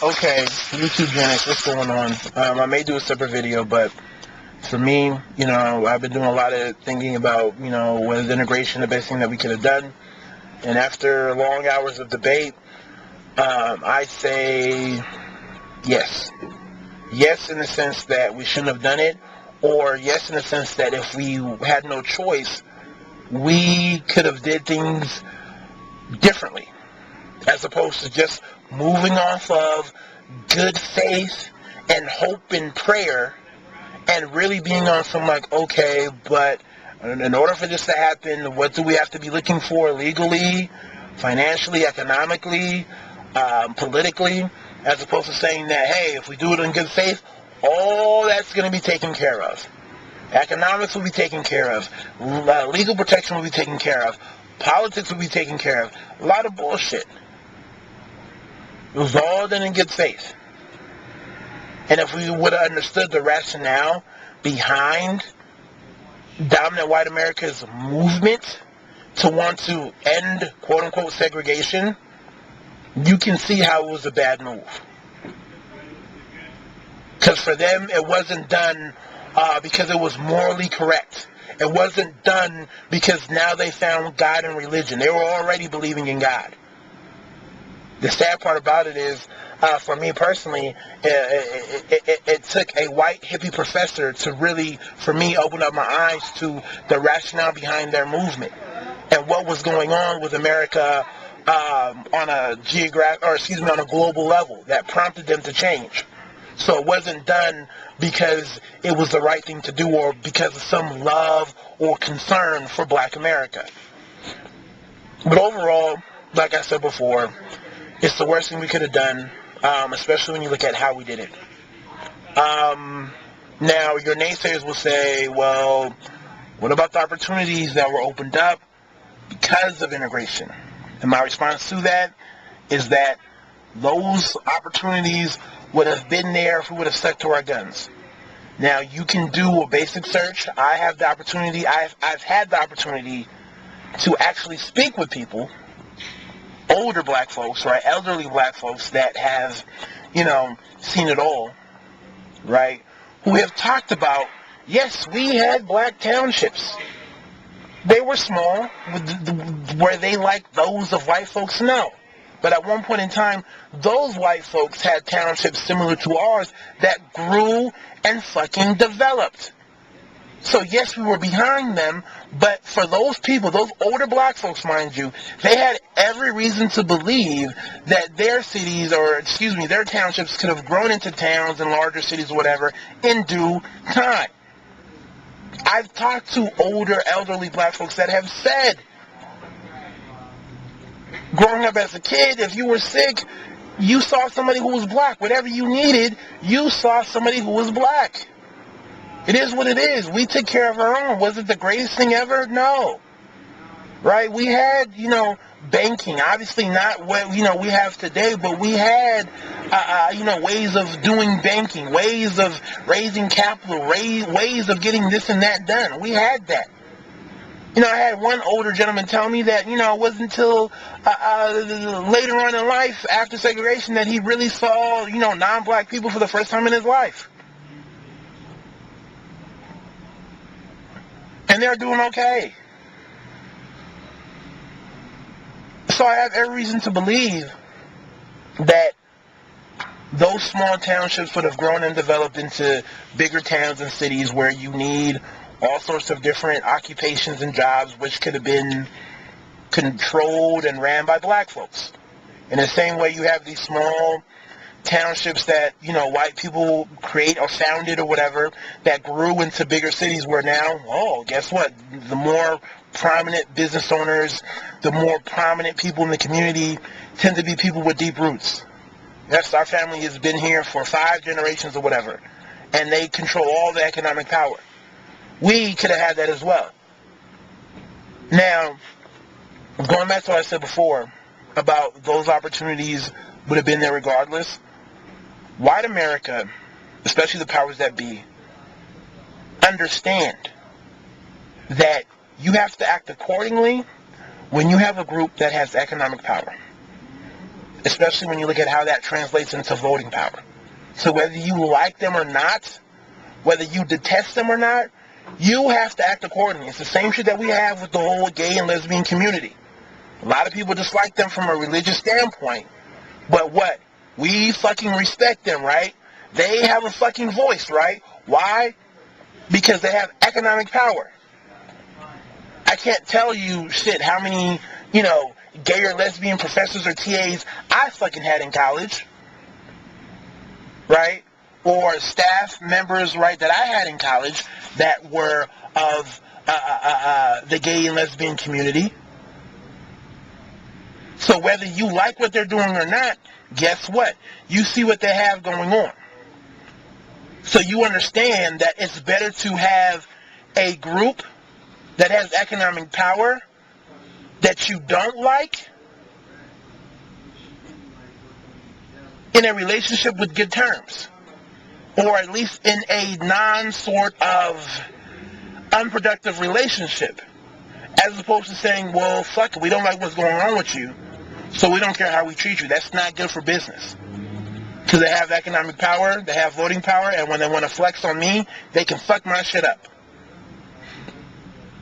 Okay, YouTube Gen X, what's going on? I may do a separate video, but for me, I've been doing a lot of thinking about, was integration the best thing that we could have done? And after long hours of debate, I say yes. Yes in the sense that we shouldn't have done it, or yes in the sense that if we had no choice, we could have did things differently, as opposed to just moving off of good faith and hope and prayer and really being on some like, okay, but in order for this to happen, what do we have to be looking for legally, financially, economically, politically, as opposed to saying that, hey, if we do it in good faith, all that's going to be taken care of. Economics will be taken care of. Legal protection will be taken care of. Politics will be taken care of. A lot of bullshit. It was all done in good faith. And if we would have understood the rationale behind dominant white America's movement to want to end quote-unquote segregation, you can see how it was a bad move. Because for them, it wasn't done because it was morally correct. It wasn't done because now they found God and religion. They were already believing in God. The sad part about it is, for me personally, it took a white hippie professor to really, for me, open up my eyes to the rationale behind their movement and what was going on with America on a global level that prompted them to change. So it wasn't done because it was the right thing to do or because of some love or concern for Black America. But overall, like I said before, it's the worst thing we could have done, especially when you look at how we did it. Now, your naysayers will say, well, what about the opportunities that were opened up because of integration? And my response to that is that those opportunities would have been there if we would have stuck to our guns. Now, you can do a basic search. I've had the opportunity to actually speak with people, older Black folks, right, elderly Black folks that have, seen it all, right, who have talked about, yes, we had Black townships. They were small. Were they like those of white folks? No. But at one point in time, those white folks had townships similar to ours that grew and fucking developed. So yes, we were behind them, but for those people, those older Black folks, mind you, they had every reason to believe that their cities, their townships could have grown into towns and larger cities or whatever in due time. I've talked to older, elderly Black folks that have said, growing up as a kid, if you were sick, you saw somebody who was Black. Whatever you needed, you saw somebody who was Black. It is what it is. We took care of our own. Was it the greatest thing ever? No. Right? We had, banking. Obviously not what, we have today, but we had, ways of doing banking, ways of raising capital, ways of getting this and that done. We had that. I had one older gentleman tell me that, it wasn't until later on in life, after segregation, that he really saw, non-Black people for the first time in his life. And they're doing okay. So I have every reason to believe that those small townships would have grown and developed into bigger towns and cities where you need all sorts of different occupations and jobs which could have been controlled and ran by Black folks. In the same way you have these small townships that, white people create or founded or whatever that grew into bigger cities where now, guess what? The more prominent business owners, the more prominent people in the community tend to be people with deep roots. Yes, our family has been here for 5 generations or whatever, and they control all the economic power. We could have had that as well. Now, going back to what I said before about those opportunities would have been there regardless, white America, especially the powers that be, understand that you have to act accordingly when you have a group that has economic power. especially when you look at how that translates into voting power. So whether you like them or not, whether you detest them or not, you have to act accordingly. It's the same shit that we have with the whole gay and lesbian community. A lot of people dislike them from a religious standpoint, but what? We fucking respect them, right? They have a fucking voice, right? Why? Because they have economic power. I can't tell you, shit, how many, gay or lesbian professors or TAs I fucking had in college, right? Or staff members, right, that I had in college that were of the gay and lesbian community. So whether you like what they're doing or not, guess what? You see what they have going on. So you understand that it's better to have a group that has economic power that you don't like in a relationship with good terms, or at least in a non-sort of unproductive relationship, as opposed to saying, well, fuck it, we don't like what's going on with you, so we don't care how we treat you. That's not good for business. Because they have economic power, they have voting power, and when they want to flex on me, they can fuck my shit up.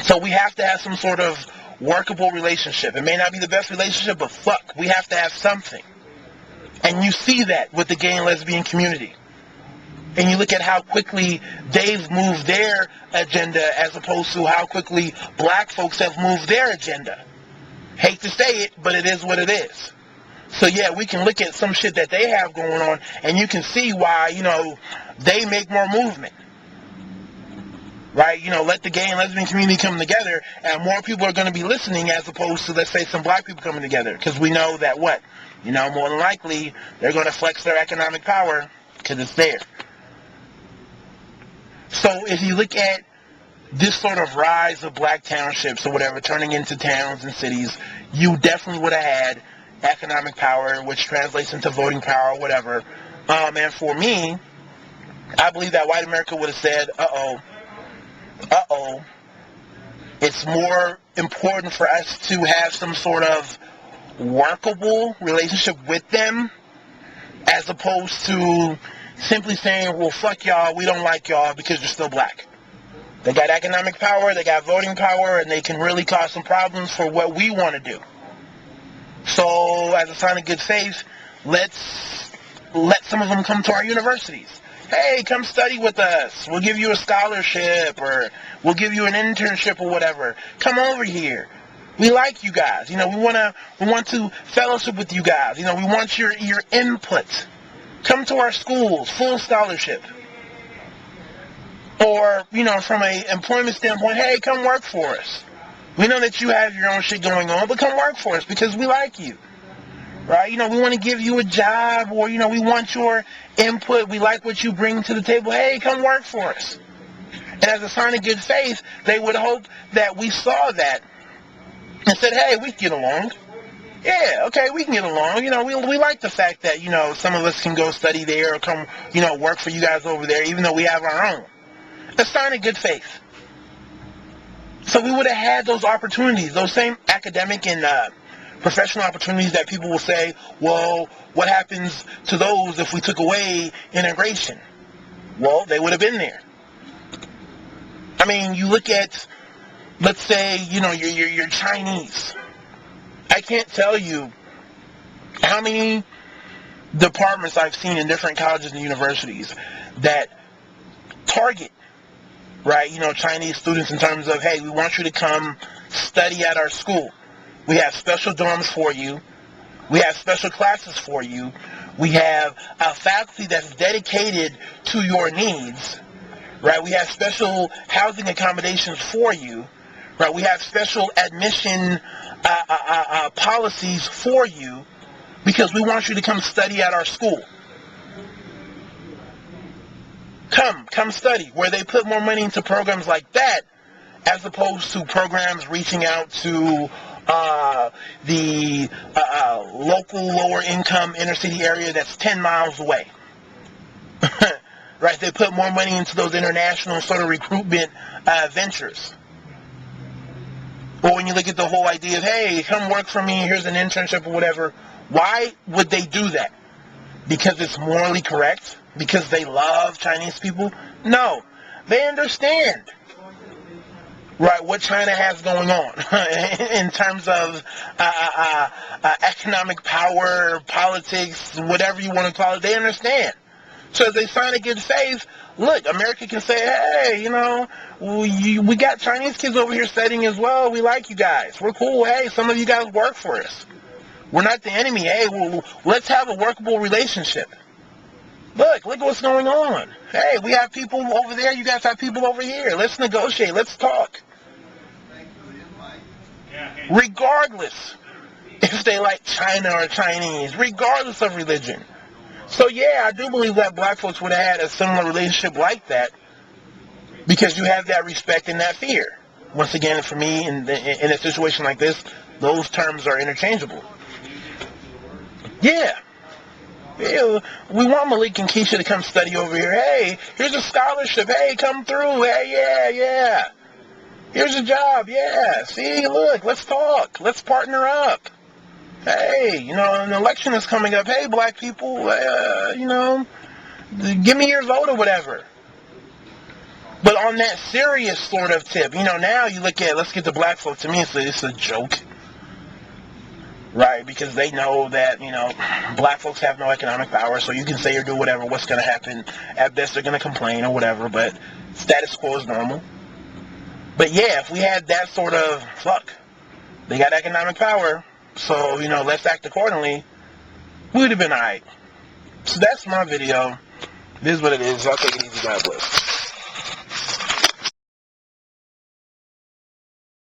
So we have to have some sort of workable relationship. It may not be the best relationship, but fuck, we have to have something. And you see that with the gay and lesbian community. And you look at how quickly they've moved their agenda as opposed to how quickly black folks have moved their agenda. Hate to say it, but it is what it is. So yeah, we can look at some shit that they have going on, and you can see why, they make more movement. Right? Let the gay and lesbian community come together, and more people are going to be listening as opposed to, let's say, some black people coming together. Because we know that what? More than likely, they're going to flex their economic power because it's there. So if you look at this sort of rise of black townships or whatever, turning into towns and cities, you definitely would have had economic power, which translates into voting power or whatever. And for me, I believe that white America would have said, it's more important for us to have some sort of workable relationship with them as opposed to simply saying, well, fuck y'all, we don't like y'all because you're still black. They got economic power, they got voting power, and they can really cause some problems for what we want to do. So, as a sign of good faith, let's let some of them come to our universities. Hey, come study with us. We'll give you a scholarship, or we'll give you an internship or whatever. Come over here. We like you guys. We want to fellowship with you guys. We want your input. Come to our schools, full scholarship. Or, from an employment standpoint, hey, come work for us. We know that you have your own shit going on, but come work for us because we like you. Right? We want to give you a job, or, we want your input. We like what you bring to the table. Hey, come work for us. And as a sign of good faith, they would hope that we saw that and said, hey, we can get along. Yeah, okay, we can get along. We like the fact that, some of us can go study there or come, work for you guys over there, even though we have our own. A sign of good faith. So we would have had those opportunities, those same academic and professional opportunities that people will say, well, what happens to those if we took away integration? Well, they would have been there. I mean, you look at, let's say, you're Chinese. I can't tell you how many departments I've seen in different colleges and universities that target, right, Chinese students in terms of, hey, we want you to come study at our school. We have special dorms for you. We have special classes for you. We have a faculty that's dedicated to your needs, right? We have special housing accommodations for you, right? We have special admission policies for you because we want you to come study at our school. Come study, where they put more money into programs like that as opposed to programs reaching out to the local lower income inner city area that's 10 miles away. Right? They put more money into those international sort of recruitment ventures. Or when you look at the whole idea of, hey, come work for me, here's an internship or whatever, Why would they do that? Because it's morally correct? Because they love Chinese people? No. They understand, right, what China has going on in terms of economic power, politics, whatever you want to call it. They understand. So as they sign a good faith, look, America can say, hey, you know, we got Chinese kids over here studying as well. We like you guys. We're cool. Hey, some of you guys work for us. We're not the enemy. Hey, well, let's have a workable relationship. Look what's going on. Hey, we have people over there. You guys have people over here. Let's negotiate. Let's talk. Regardless if they like China or Chinese, regardless of religion. So yeah, I do believe that black folks would have had a similar relationship like that, because you have that respect and that fear. Once again, for me, in a situation like this, those terms are interchangeable. Yeah. Yeah, we want Malik and Keisha to come study over here. Hey, here's a scholarship. Hey, come through. Hey, yeah. Here's a job. Yeah. See, look, let's talk. Let's partner up. Hey, you know, an election is coming up. Hey, black people, you know, give me your vote or whatever. But on that serious sort of tip, you know, now you look at, let's get the black folk. To me, it's a joke. Right, because they know that, you know, black folks have no economic power, so you can say or do whatever, what's going to happen? At best, they're going to complain or whatever, but status quo is normal. But yeah, if we had that sort of, look, they got economic power, so, you know, let's act accordingly, we would have been alright. So that's my video. This is what it is. I'll take it easy. God bless.